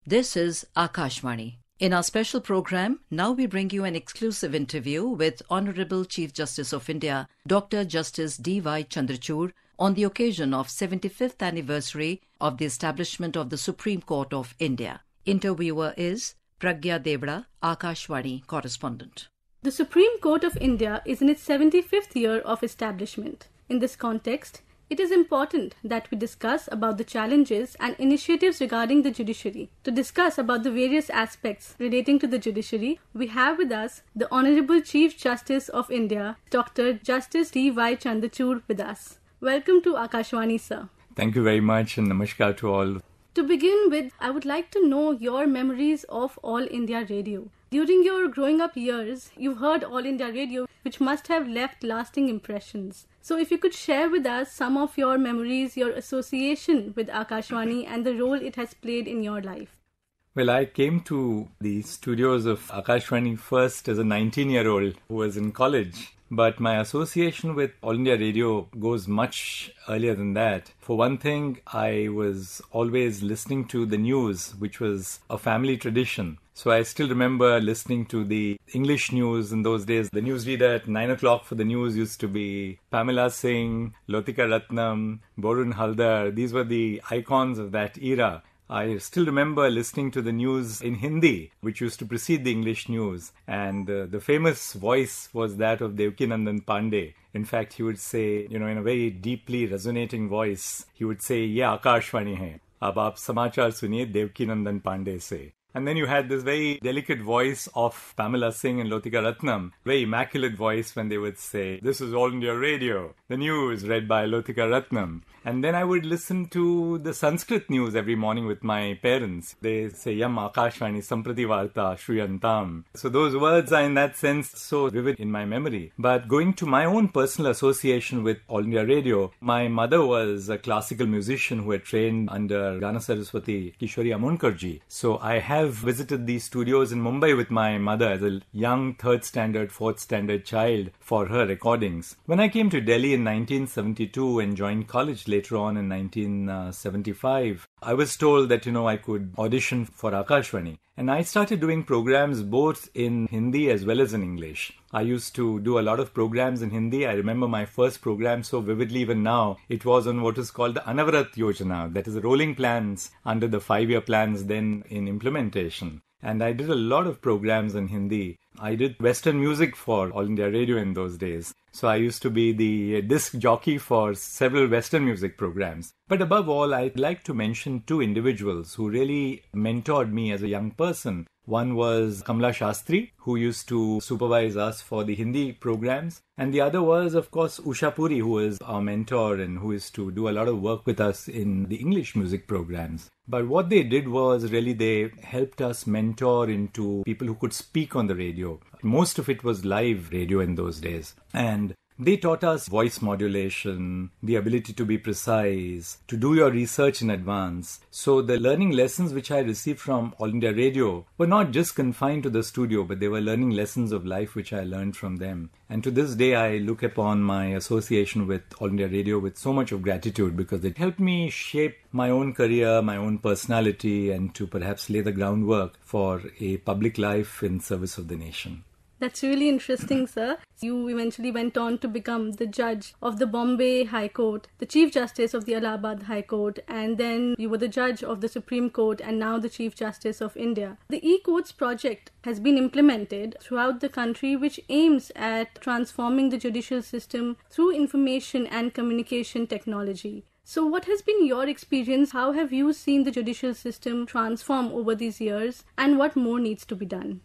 This is Akashvani. In our special program, now we bring you an exclusive interview with Honorable Chief Justice of India, Dr. Justice D.Y. Chandrachud, on the occasion of 75th anniversary of the establishment of the Supreme Court of India. Interviewer is Pragya Devda, Akashvani correspondent. The Supreme Court of India is in its 75th year of establishment. In this context, it is important that we discuss about the challenges and initiatives regarding the judiciary. To discuss about the various aspects relating to the judiciary, we have with us the Honorable Chief Justice of India, Dr. Justice D.Y. Chandrachud with us. Welcome to Akashvani, sir. Thank you very much and namaskar to all. To begin with, I would like to know your memories of All India Radio. During your growing up years, you've heard All India Radio, which must have left lasting impressions. So if you could share with us some of your memories, your association with Akashvani and the role it has played in your life. Well, I came to the studios of Akashvani first as a 19-year-old who was in college. But my association with All India Radio goes much earlier than that. For one thing, I was always listening to the news, which was a family tradition. So I still remember listening to the English news in those days. The newsreader at 9 o'clock for the news used to be Pamela Singh, Lotika Ratnam, Borun Haldar. These were the icons of that era. I still remember listening to the news in Hindi, which used to precede the English news. And the famous voice was that of Devkinandan Pandey. In fact, he would say, in a very deeply resonating voice, he would say, "Ye Akashvani hai. Ab aap samachar suniye Devkinandan Pandey se." And then you had this very delicate voice of Pamela Singh and Lotika Ratnam, very immaculate voice when they would say, "This is All India Radio, the news read by Lotika Ratnam." And then I would listen to the Sanskrit news every morning with my parents. They say, "Yam Akashvani Samprati Varta Shruyantam." So those words are in that sense so vivid in my memory. But going to my own personal association with All India Radio, my mother was a classical musician who had trained under Gana Saraswati Kishori Amonkarji. So I have visited these studios in Mumbai with my mother as a young 3rd standard, 4th standard child for her recordings. When I came to Delhi in 1972 and joined college later on in 1975, I was told that, I could audition for Akashvani. And I started doing programs both in Hindi as well as in English. I used to do a lot of programs in Hindi. I remember my first program so vividly even now. It was on what is called the Anavarat Yojana, that is the rolling plans under the 5-year plans then in implementation. And I did a lot of programs in Hindi. I did Western music for All India Radio in those days. So I used to be the disc jockey for several Western music programs. But above all, I'd like to mention 2 individuals who really mentored me as a young person. One was Kamla Shastri, who used to supervise us for the Hindi programs. And the other was, of course, Usha Puri, who was our mentor and who used to do a lot of work with us in the English music programs. But what they did was really they helped us mentor into people who could speak on the radio. Most of it was live radio in those days. And they taught us voice modulation, the ability to be precise, to do your research in advance. So the learning lessons which I received from All India Radio were not just confined to the studio, but they were learning lessons of life which I learned from them. And to this day, I look upon my association with All India Radio with so much of gratitude because it helped me shape my own career, my own personality, and to perhaps lay the groundwork for a public life in service of the nation. That's really interesting, sir. You eventually went on to become the judge of the Bombay High Court, the Chief Justice of the Allahabad High Court, and then you were the judge of the Supreme Court and now the Chief Justice of India. The ECourts Project has been implemented throughout the country, which aims at transforming the judicial system through information and communication technology. So what has been your experience? How have you seen the judicial system transform over these years, and what more needs to be done?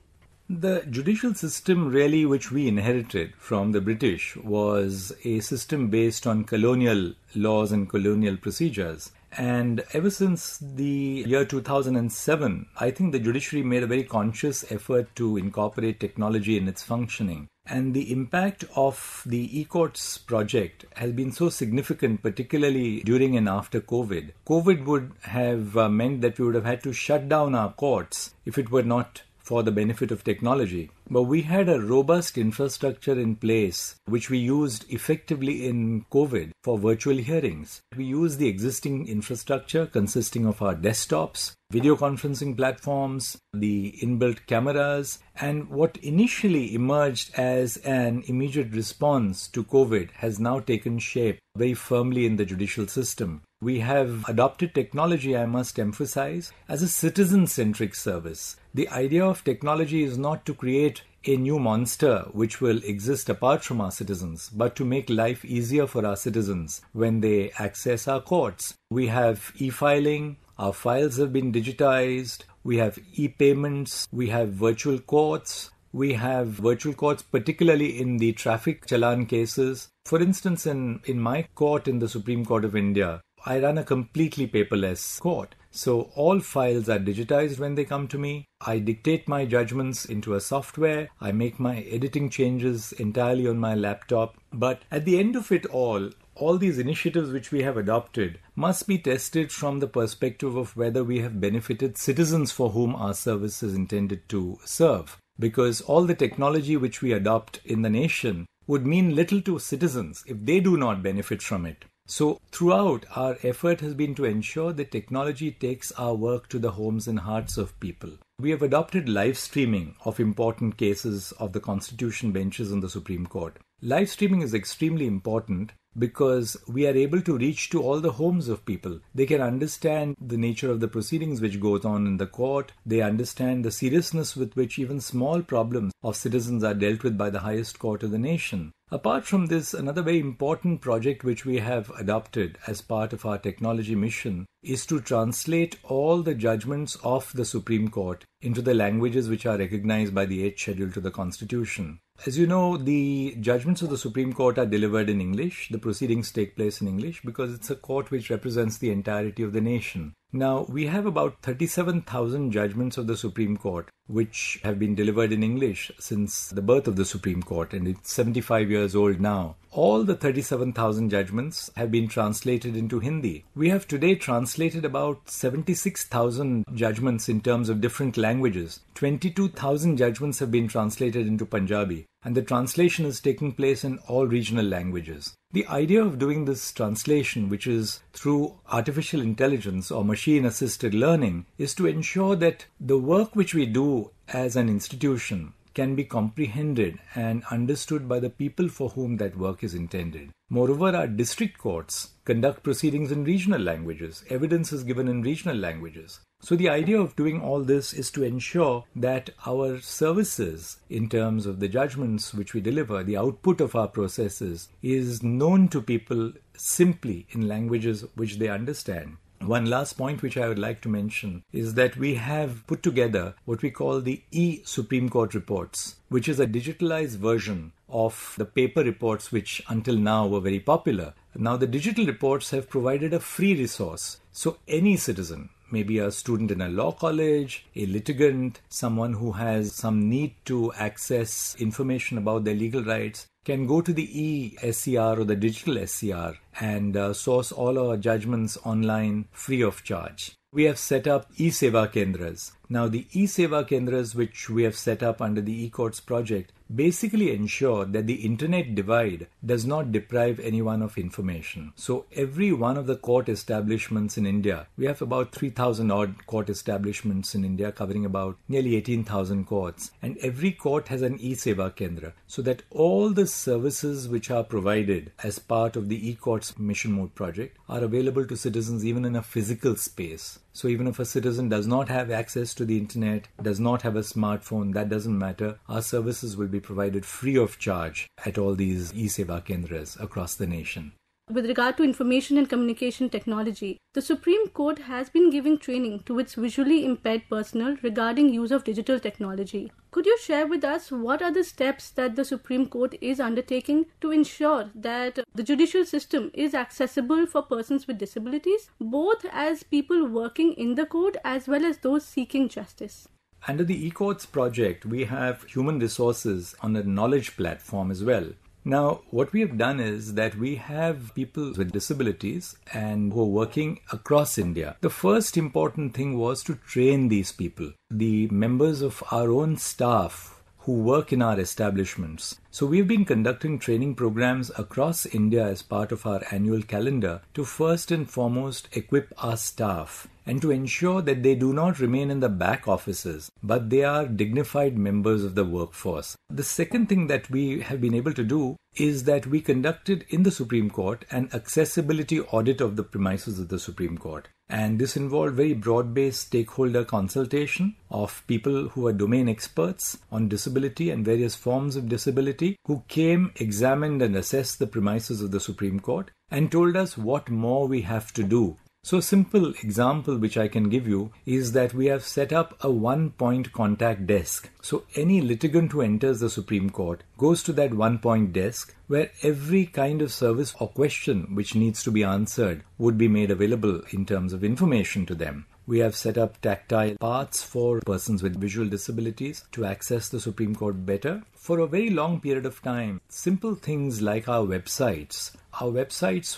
The judicial system really which we inherited from the British was a system based on colonial laws and colonial procedures. And ever since the year 2007, I think the judiciary made a very conscious effort to incorporate technology in its functioning. And the impact of the ECourts project has been so significant, particularly during and after COVID. COVID would have meant that we would have had to shut down our courts if it were not for the benefit of technology. But we had a robust infrastructure in place which we used effectively in COVID for virtual hearings. We used the existing infrastructure consisting of our desktops, video conferencing platforms, the inbuilt cameras, and what initially emerged as an immediate response to COVID has now taken shape very firmly in the judicial system. We have adopted technology, I must emphasize, as a citizen-centric service. The idea of technology is not to create a new monster which will exist apart from our citizens, but to make life easier for our citizens when they access our courts. We have e-filing, our files have been digitized, we have e-payments, we have virtual courts. We have virtual courts, particularly in the traffic challan cases. For instance, in my court in the Supreme Court of India, I run a completely paperless court. So all files are digitized when they come to me. I dictate my judgments into a software. I make my editing changes entirely on my laptop. But at the end of it all these initiatives which we have adopted must be tested from the perspective of whether we have benefited citizens for whom our service is intended to serve. Because all the technology which we adopt in the nation would mean little to citizens if they do not benefit from it. So throughout, our effort has been to ensure that technology takes our work to the homes and hearts of people. We have adopted live streaming of important cases of the Constitution benches in the Supreme Court. Live streaming is extremely important because we are able to reach to all the homes of people. They can understand the nature of the proceedings which goes on in the court. They understand the seriousness with which even small problems of citizens are dealt with by the highest court of the nation. Apart from this, another very important project which we have adopted as part of our technology mission is to translate all the judgments of the Supreme Court into the languages which are recognized by the 8th schedule to the Constitution. As you know, the judgments of the Supreme Court are delivered in English. The proceedings take place in English because it's a court which represents the entirety of the nation. Now, we have about 37,000 judgments of the Supreme Court which have been delivered in English since the birth of the Supreme Court, and it's 75 years old now. All the 37,000 judgments have been translated into Hindi. We have today translated about 76,000 judgments in terms of different languages. 22,000 judgments have been translated into Punjabi, and the translation is taking place in all regional languages. The idea of doing this translation, which is through artificial intelligence or machine-assisted learning, is to ensure that the work which we do as an institution can be comprehended and understood by the people for whom that work is intended. Moreover, our district courts conduct proceedings in regional languages. Evidence is given in regional languages. So the idea of doing all this is to ensure that our services, in terms of the judgments which we deliver, the output of our processes, is known to people simply in languages which they understand. One last point which I would like to mention is that we have put together what we call the e-Supreme Court reports, which is a digitalized version of the paper reports which until now were very popular. Now the digital reports have provided a free resource. So any citizen, maybe a student in a law college, a litigant, someone who has some need to access information about their legal rights, can go to the e-SCR or the digital SCR and source all our judgments online free of charge. We have set up e-Seva Kendras. Now the e-Seva Kendras which we have set up under the ECourts Project basically ensure that the internet divide does not deprive anyone of information. So every one of the court establishments in India, we have about 3,000 odd court establishments in India covering about nearly 18,000 courts, and every court has an e-Seva Kendra, so that all the services which are provided as part of the ECourts Mission Mode project are available to citizens even in a physical space. So even if a citizen does not have access to the internet, does not have a smartphone, that doesn't matter. Our services will be provided free of charge at all these e-Seva Kendras across the nation. With regard to information and communication technology, the Supreme Court has been giving training to its visually impaired personnel regarding use of digital technology. Could you share with us what are the steps that the Supreme Court is undertaking to ensure that the judicial system is accessible for persons with disabilities, both as people working in the court as well as those seeking justice? Under the ECourts Project, we have human resources on a knowledge platform as well. Now, what we have done is that we have people with disabilities and who are working across India. The first important thing was to train these people, the members of our own staff who work in our establishments. So we've been conducting training programs across India as part of our annual calendar to first and foremost equip our staff and to ensure that they do not remain in the back offices, but they are dignified members of the workforce. The second thing that we have been able to do is that we conducted in the Supreme Court an accessibility audit of the premises of the Supreme Court. And this involved very broad-based stakeholder consultation of people who are domain experts on disability and various forms of disability who came, examined and assessed the premises of the Supreme Court and told us what more we have to do. So a simple example which I can give you is that we have set up a one-point contact desk. So any litigant who enters the Supreme Court goes to that one-point desk where every kind of service or question which needs to be answered would be made available in terms of information to them. We have set up tactile paths for persons with visual disabilities to access the Supreme Court better. For a very long period of time, simple things like our websites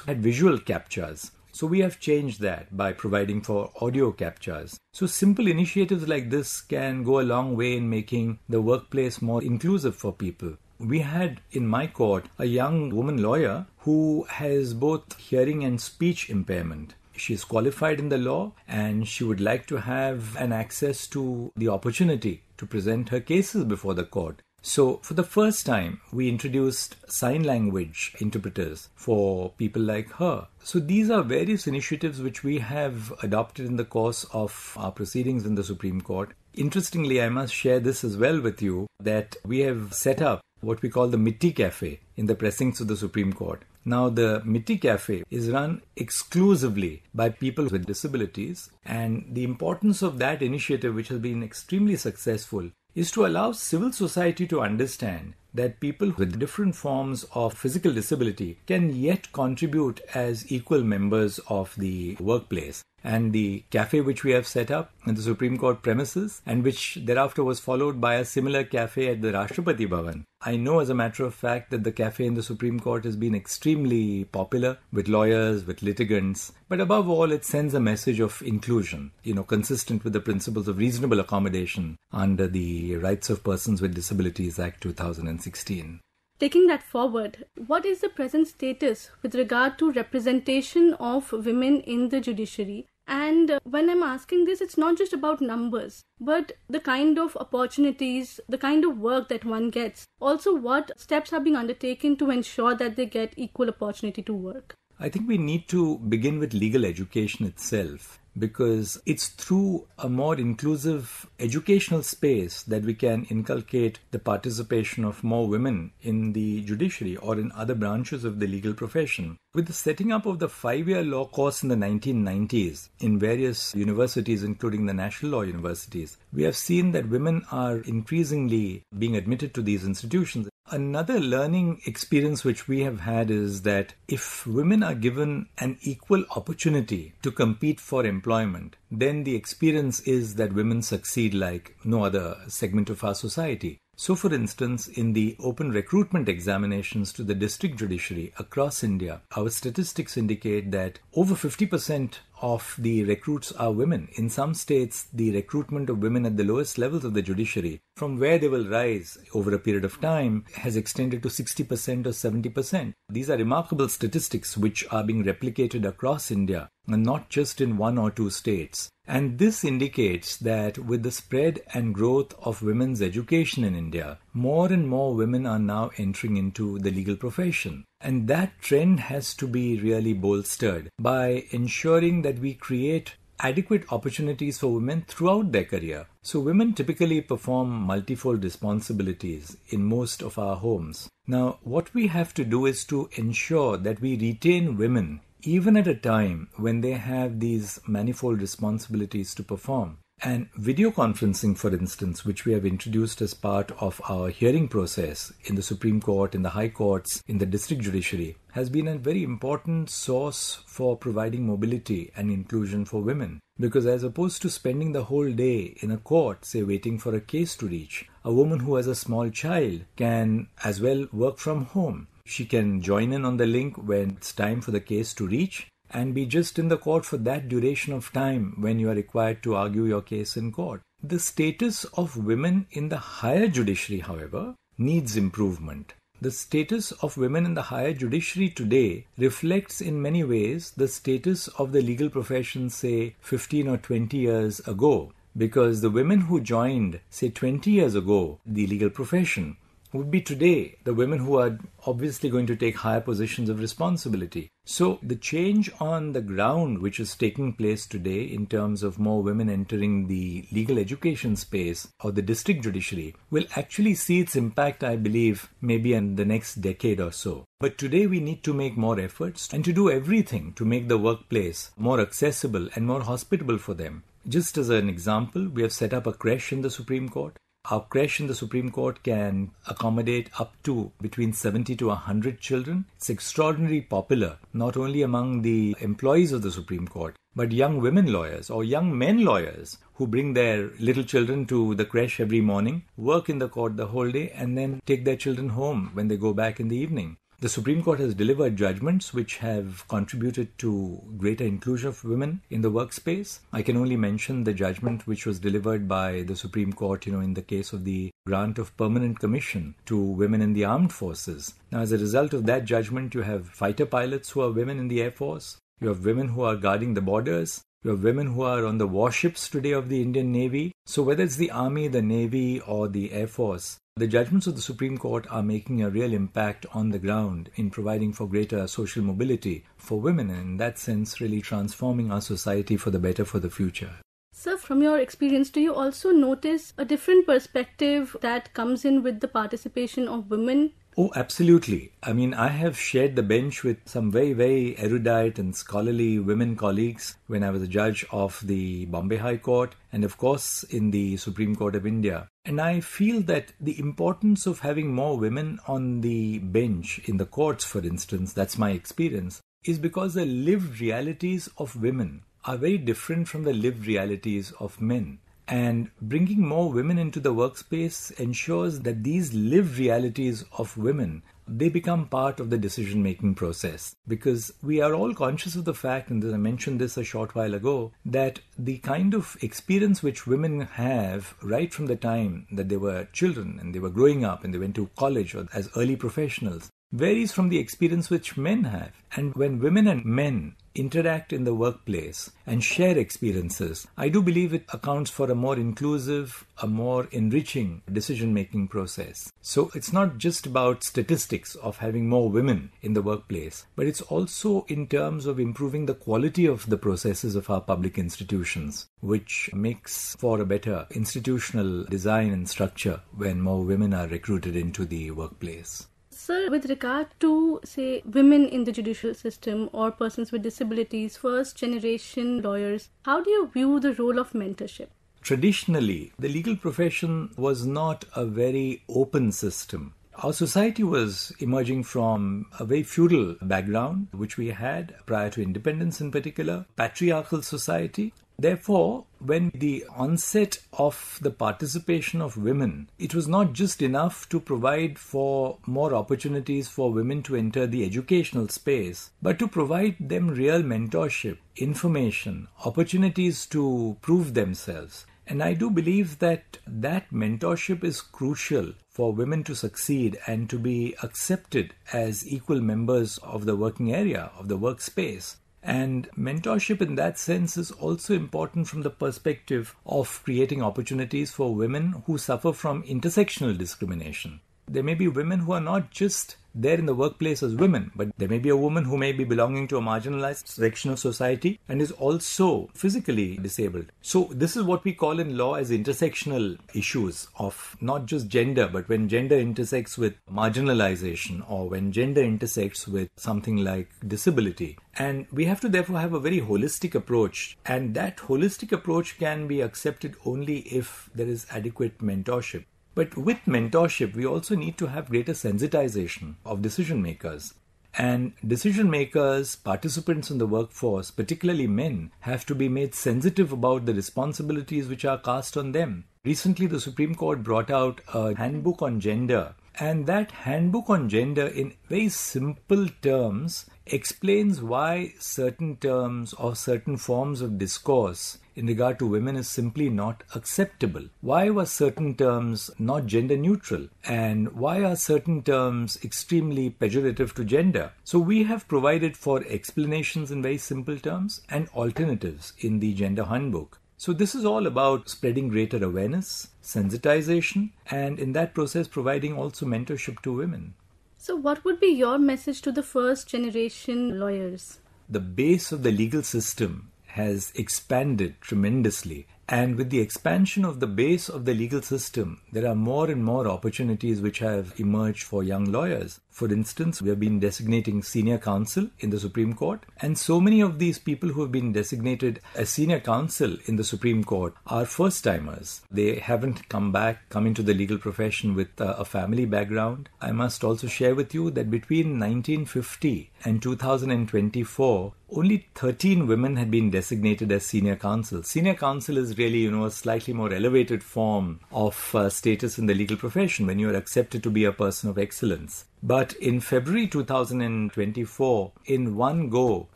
had visual captures. So we have changed that by providing for audio captures. So simple initiatives like this can go a long way in making the workplace more inclusive for people. We had in my court a young woman lawyer who has both hearing and speech impairment. She is qualified in the law and she would like to have an access to the opportunity to present her cases before the court. So for the first time, we introduced sign language interpreters for people like her. So these are various initiatives which we have adopted in the course of our proceedings in the Supreme Court. Interestingly, I must share this as well with you, that we have set up what we call the Mitti Cafe in the precincts of the Supreme Court. Now, the Mitti Cafe is run exclusively by people with disabilities, and the importance of that initiative, which has been extremely successful, is to allow civil society to understand that people with different forms of physical disability can yet contribute as equal members of the workplace. And the cafe which we have set up in the Supreme Court premises, and which thereafter was followed by a similar cafe at the Rashtrapati Bhavan. I know as a matter of fact that the cafe in the Supreme Court has been extremely popular with lawyers, with litigants, but above all it sends a message of inclusion, consistent with the principles of reasonable accommodation under the Rights of Persons with Disabilities Act 2016. Taking that forward, what is the present status with regard to representation of women in the judiciary? And when I'm asking this, it's not just about numbers, but the kind of opportunities, the kind of work that one gets. Also, what steps are being undertaken to ensure that they get equal opportunity to work? I think we need to begin with legal education itself, because it's through a more inclusive educational space that we can inculcate the participation of more women in the judiciary or in other branches of the legal profession. With the setting up of the 5-year law course in the 1990s in various universities, including the national law universities, we have seen that women are increasingly being admitted to these institutions. Another learning experience which we have had is that if women are given an equal opportunity to compete for employment, then the experience is that women succeed like no other segment of our society. So, for instance, in the open recruitment examinations to the district judiciary across India, our statistics indicate that over 50% of the recruits are women. In some states, the recruitment of women at the lowest levels of the judiciary, from where they will rise over a period of time, has extended to 60% or 70%. These are remarkable statistics which are being replicated across India, and not just in 1 or 2 states. And this indicates that with the spread and growth of women's education in India, more and more women are now entering into the legal profession. And that trend has to be really bolstered by ensuring that we create adequate opportunities for women throughout their career. So women typically perform multifold responsibilities in most of our homes. Now, what we have to do is to ensure that we retain women even at a time when they have these manifold responsibilities to perform. And video conferencing, for instance, which we have introduced as part of our hearing process in the Supreme Court, in the High Courts, in the district judiciary, has been a very important source for providing mobility and inclusion for women. Because as opposed to spending the whole day in a court, say waiting for a case to reach, a woman who has a small child can as well work from home. She can join in on the link when it's time for the case to reach and be just in the court for that duration of time when you are required to argue your case in court. The status of women in the higher judiciary, however, needs improvement. The status of women in the higher judiciary today reflects in many ways the status of the legal profession, say, 15 or 20 years ago. Because the women who joined, say, 20 years ago, the legal profession, would be today the women who are obviously going to take higher positions of responsibility. So the change on the ground which is taking place today in terms of more women entering the legal education space or the district judiciary will actually see its impact, I believe, maybe in the next decade or so. But today we need to make more efforts and to do everything to make the workplace more accessible and more hospitable for them. Just as an example, we have set up a creche in the Supreme Court. Our creche in the Supreme Court can accommodate up to between 70 to 100 children. It's extraordinarily popular, not only among the employees of the Supreme Court, but young women lawyers or young men lawyers who bring their little children to the creche every morning, work in the court the whole day, and then take their children home when they go back in the evening. The Supreme Court has delivered judgments which have contributed to greater inclusion of women in the workspace. I can only mention the judgment which was delivered by the Supreme Court, in the case of the grant of permanent commission to women in the armed forces. Now, as a result of that judgment, you have fighter pilots who are women in the Air Force. You have women who are guarding the borders. You have women who are on the warships today of the Indian Navy. So whether it's the Army, the Navy, or the Air Force, the judgments of the Supreme Court are making a real impact on the ground in providing for greater social mobility for women and in that sense really transforming our society for the better for the future. Sir, from your experience, do you also notice a different perspective that comes in with the participation of women? Oh, absolutely. I have shared the bench with some very, very erudite and scholarly women colleagues when I was a judge of the Bombay High Court and, of course, in the Supreme Court of India. And I feel that the importance of having more women on the bench in the courts, for instance, that's my experience, is because the lived realities of women are very different from the lived realities of men. And bringing more women into the workspace ensures that these lived realities of women, they become part of the decision-making process. Because we are all conscious of the fact, and I mentioned this a short while ago, that the kind of experience which women have right from the time that they were children and they were growing up and they went to college or as early professionals varies from the experience which men have. And when women and men interact in the workplace and share experiences, I do believe it accounts for a more inclusive, a more enriching decision-making process. So it's not just about statistics of having more women in the workplace, but it's also in terms of improving the quality of the processes of our public institutions, which makes for a better institutional design and structure when more women are recruited into the workplace. Sir, with regard to, say, women in the judicial system or persons with disabilities, first-generation lawyers, how do you view the role of mentorship? Traditionally, the legal profession was not a very open system. Our society was emerging from a very feudal background, which we had prior to independence in particular, patriarchal society. Therefore, when the onset of the participation of women, it was not just enough to provide for more opportunities for women to enter the educational space, but to provide them real mentorship, information, opportunities to prove themselves. And I do believe that mentorship is crucial for women to succeed and to be accepted as equal members of the working area, of the workspace. And mentorship in that sense is also important from the perspective of creating opportunities for women who suffer from intersectional discrimination. There may be women who are not just there in the workplace as women, but there may be a woman who may be belonging to a marginalized section of society and is also physically disabled. So this is what we call in law as intersectional issues of not just gender, but when gender intersects with marginalization or when gender intersects with something like disability. And we have to therefore have a very holistic approach, and that holistic approach can be accepted only if there is adequate mentorship. But with mentorship, we also need to have greater sensitization of decision makers. And decision makers, participants in the workforce, particularly men, have to be made sensitive about the responsibilities which are cast on them. Recently, the Supreme Court brought out a handbook on gender And that handbook on gender, in very simple terms, explains why certain terms or certain forms of discourse in regard to women is simply not acceptable. Why were certain terms not gender neutral? And why are certain terms extremely pejorative to gender? So we have provided for explanations in very simple terms and alternatives in the gender handbook. So this is all about spreading greater awareness, sensitization, and in that process providing also mentorship to women. So what would be your message to the first generation lawyers? The base of the legal system has expanded tremendously. And with the expansion of the base of the legal system, there are more and more opportunities which have emerged for young lawyers. For instance, we have been designating senior counsel in the Supreme Court, and so many of these people who have been designated as senior counsel in the Supreme Court are first-timers. They haven't come into the legal profession with a family background. I must also share with you that between 1950 and 2024, only 13 women had been designated as senior counsel. Senior counsel is really, a slightly more elevated form of status in the legal profession when you are accepted to be a person of excellence. But in February 2024, in one go,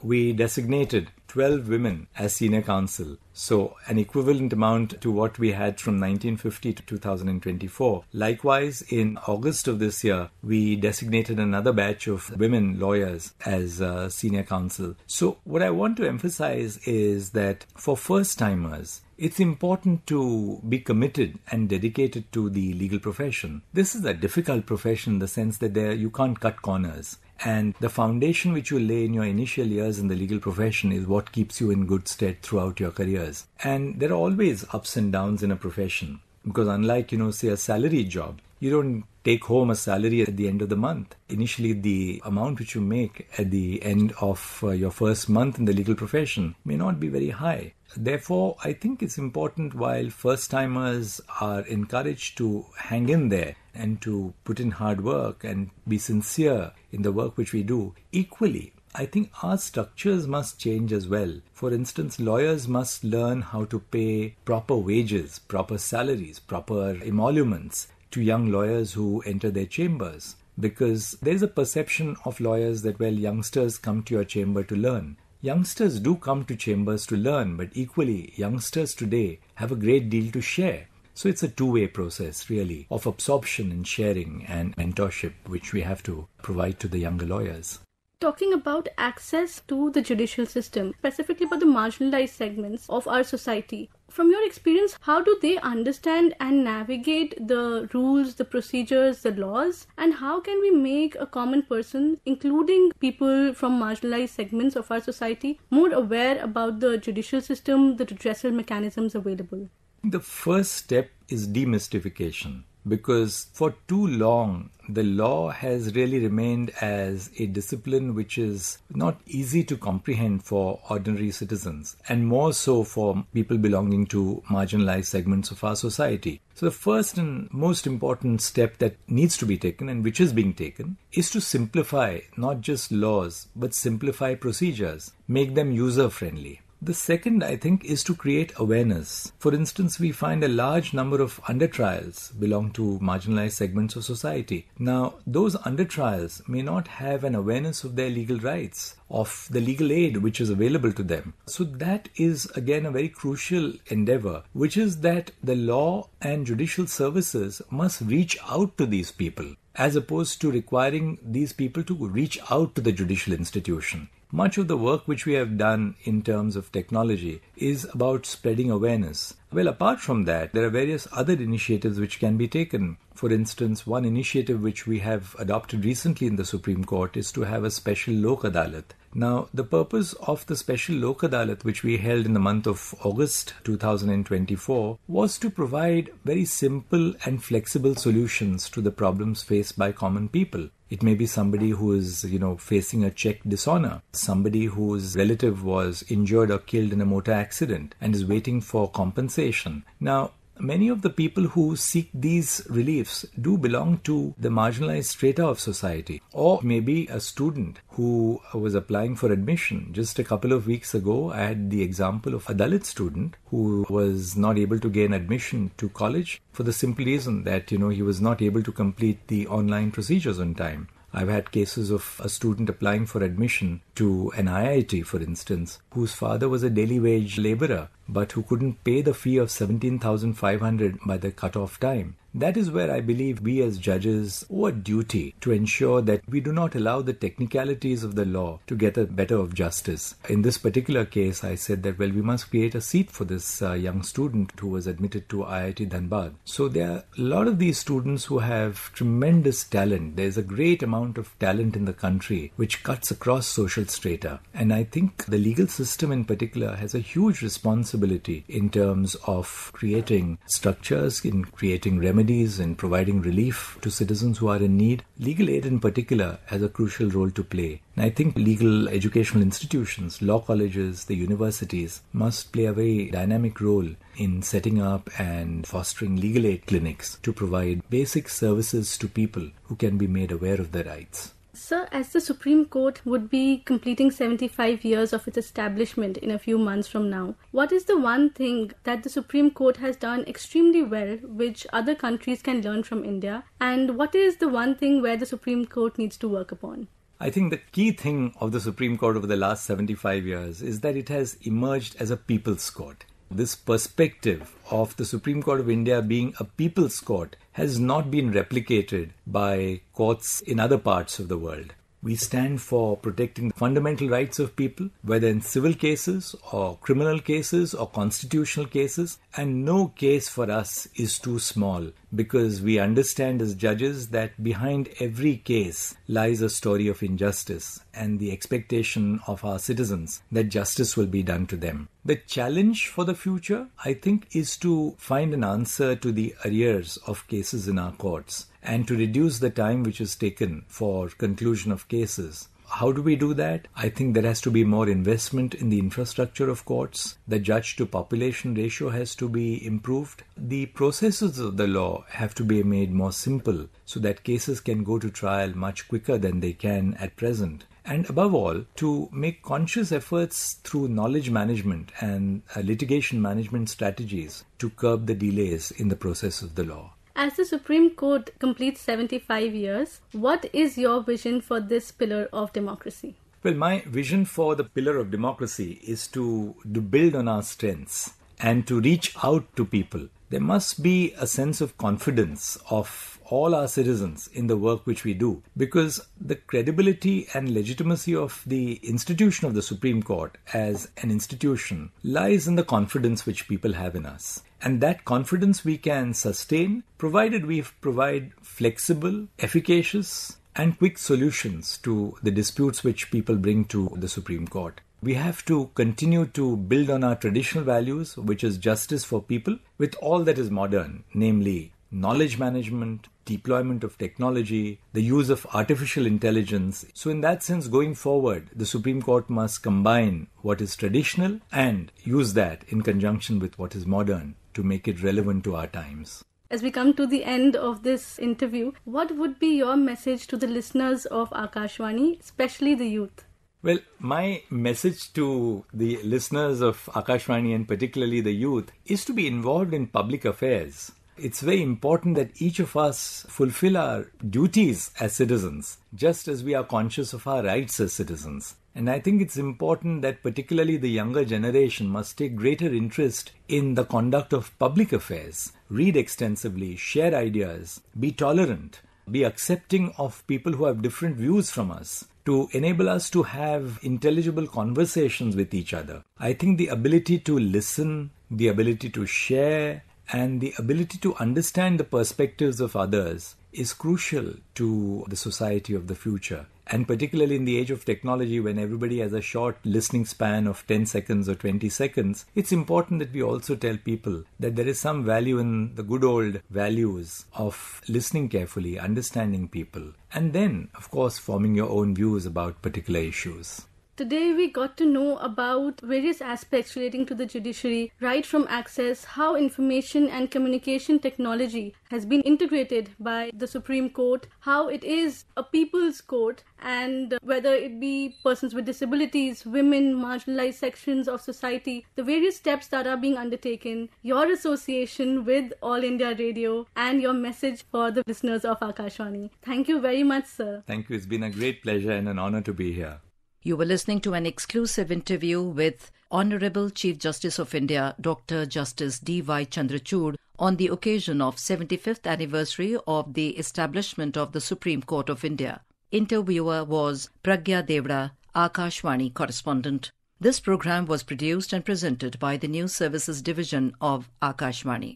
we designated 12 women as senior counsel. So an equivalent amount to what we had from 1950 to 2024. Likewise, in August of this year, we designated another batch of women lawyers as senior counsel. So what I want to emphasize is that for first-timers, it's important to be committed and dedicated to the legal profession. This is a difficult profession in the sense that you can't cut corners. And the foundation which you lay in your initial years in the legal profession is what keeps you in good stead throughout your careers. And there are always ups and downs in a profession. Because unlike, say a salary job, you don't take home a salary at the end of the month. Initially, the amount which you make at the end of your first month in the legal profession may not be very high. Therefore, I think it's important while first-timers are encouraged to hang in there and to put in hard work and be sincere in the work which we do, equally, I think our structures must change as well. For instance, lawyers must learn how to pay proper wages, proper salaries, proper emoluments to young lawyers who enter their chambers. Because there is a perception of lawyers that, youngsters come to your chamber to learn. Youngsters do come to chambers to learn, but equally, youngsters today have a great deal to share. So it's a two-way process, really, of absorption and sharing and mentorship, which we have to provide to the younger lawyers. Talking about access to the judicial system, specifically for the marginalized segments of our society, from your experience, how do they understand and navigate the rules, the procedures, the laws? And how can we make a common person, including people from marginalized segments of our society, more aware about the judicial system, the redressal mechanisms available? The first step is demystification. Because for too long, the law has really remained as a discipline which is not easy to comprehend for ordinary citizens, and more so for people belonging to marginalized segments of our society. So the first and most important step that needs to be taken, and which is being taken, is to simplify not just laws, but simplify procedures, make them user-friendly. The second, I think, is to create awareness. For instance, we find a large number of under-trials belong to marginalized segments of society. Now, those under-trials may not have an awareness of their legal rights, of the legal aid which is available to them. So that is, again, a very crucial endeavor, which is that the law and judicial services must reach out to these people, as opposed to requiring these people to reach out to the judicial institution. Much of the work which we have done in terms of technology is about spreading awareness. Well, apart from that, there are various other initiatives which can be taken. For instance, one initiative which we have adopted recently in the Supreme Court is to have a special Lok Adalat. Now, the purpose of the special Lok Adalat, which we held in the month of August 2024, was to provide very simple and flexible solutions to the problems faced by common people. It may be somebody who is, facing a check dishonor, somebody whose relative was injured or killed in a motor accident and is waiting for compensation. Now, many of the people who seek these reliefs do belong to the marginalized strata of society, or maybe a student who was applying for admission. Just a couple of weeks ago, I had the example of a Dalit student who was not able to gain admission to college for the simple reason that, he was not able to complete the online procedures on time. I've had cases of a student applying for admission to an IIT, for instance, whose father was a daily wage laborer, but who couldn't pay the fee of 17,500 by the cut-off time. That is where I believe we as judges owe a duty to ensure that we do not allow the technicalities of the law to get the better of justice. In this particular case, I said that, we must create a seat for this young student who was admitted to IIT Dhanbad. So there are a lot of these students who have tremendous talent. There's a great amount of talent in the country which cuts across social strata. And I think the legal system in particular has a huge responsibility in terms of creating structures, in creating remedies, and providing relief to citizens who are in need. Legal aid in particular has a crucial role to play. And I think legal educational institutions, law colleges, the universities must play a very dynamic role in setting up and fostering legal aid clinics to provide basic services to people who can be made aware of their rights. Sir, as the Supreme Court would be completing 75 years of its establishment in a few months from now, what is the one thing that the Supreme Court has done extremely well which other countries can learn from India? And what is the one thing where the Supreme Court needs to work upon? I think the key thing of the Supreme Court over the last 75 years is that it has emerged as a people's court. This perspective of the Supreme Court of India being a people's court has not been replicated by courts in other parts of the world. We stand for protecting the fundamental rights of people, whether in civil cases or criminal cases or constitutional cases, and no case for us is too small, because we understand as judges that behind every case lies a story of injustice and the expectation of our citizens that justice will be done to them. The challenge for the future, I think, is to find an answer to the arrears of cases in our courts and to reduce the time which is taken for conclusion of cases. How do we do that? I think there has to be more investment in the infrastructure of courts. The judge-to-population ratio has to be improved. The processes of the law have to be made more simple so that cases can go to trial much quicker than they can at present. And above all, to make conscious efforts through knowledge management and litigation management strategies to curb the delays in the process of the law. As the Supreme Court completes 75 years, what is your vision for this pillar of democracy? Well, my vision for the pillar of democracy is to build on our strengths and to reach out to people. There must be a sense of confidence of all our citizens in the work which we do, because the credibility and legitimacy of the institution of the Supreme Court as an institution lies in the confidence which people have in us. And that confidence we can sustain provided we provide flexible, efficacious and quick solutions to the disputes which people bring to the Supreme Court. We have to continue to build on our traditional values, which is justice for people, with all that is modern, namely knowledge management, deployment of technology, the use of artificial intelligence. So in that sense, going forward, the Supreme Court must combine what is traditional and use that in conjunction with what is modern to make it relevant to our times. As we come to the end of this interview, what would be your message to the listeners of Akashvani, especially the youth? Well, my message to the listeners of Akashvani and particularly the youth is to be involved in public affairs. It's very important that each of us fulfill our duties as citizens, just as we are conscious of our rights as citizens. And I think it's important that particularly the younger generation must take greater interest in the conduct of public affairs, read extensively, share ideas, be tolerant, be accepting of people who have different views from us, to enable us to have intelligible conversations with each other. I think the ability to listen, the ability to share, and the ability to understand the perspectives of others is crucial to the society of the future. And particularly in the age of technology, when everybody has a short listening span of 10 seconds or 20 seconds, it's important that we also tell people that there is some value in the good old values of listening carefully, understanding people, and then, of course, forming your own views about particular issues. Today we got to know about various aspects relating to the judiciary, right from access, how information and communication technology has been integrated by the Supreme Court, how it is a people's court, and whether it be persons with disabilities, women, marginalized sections of society, the various steps that are being undertaken, your association with All India Radio, and your message for the listeners of Akashvani. Thank you very much, sir. Thank you. It's been a great pleasure and an honor to be here. You were listening to an exclusive interview with Honorable Chief Justice of India, Dr. Justice D.Y. Chandrachud, on the occasion of 75th anniversary of the establishment of the Supreme Court of India. Interviewer was Pragya Devda, Akashvani correspondent. This program was produced and presented by the News Services Division of Akashvani.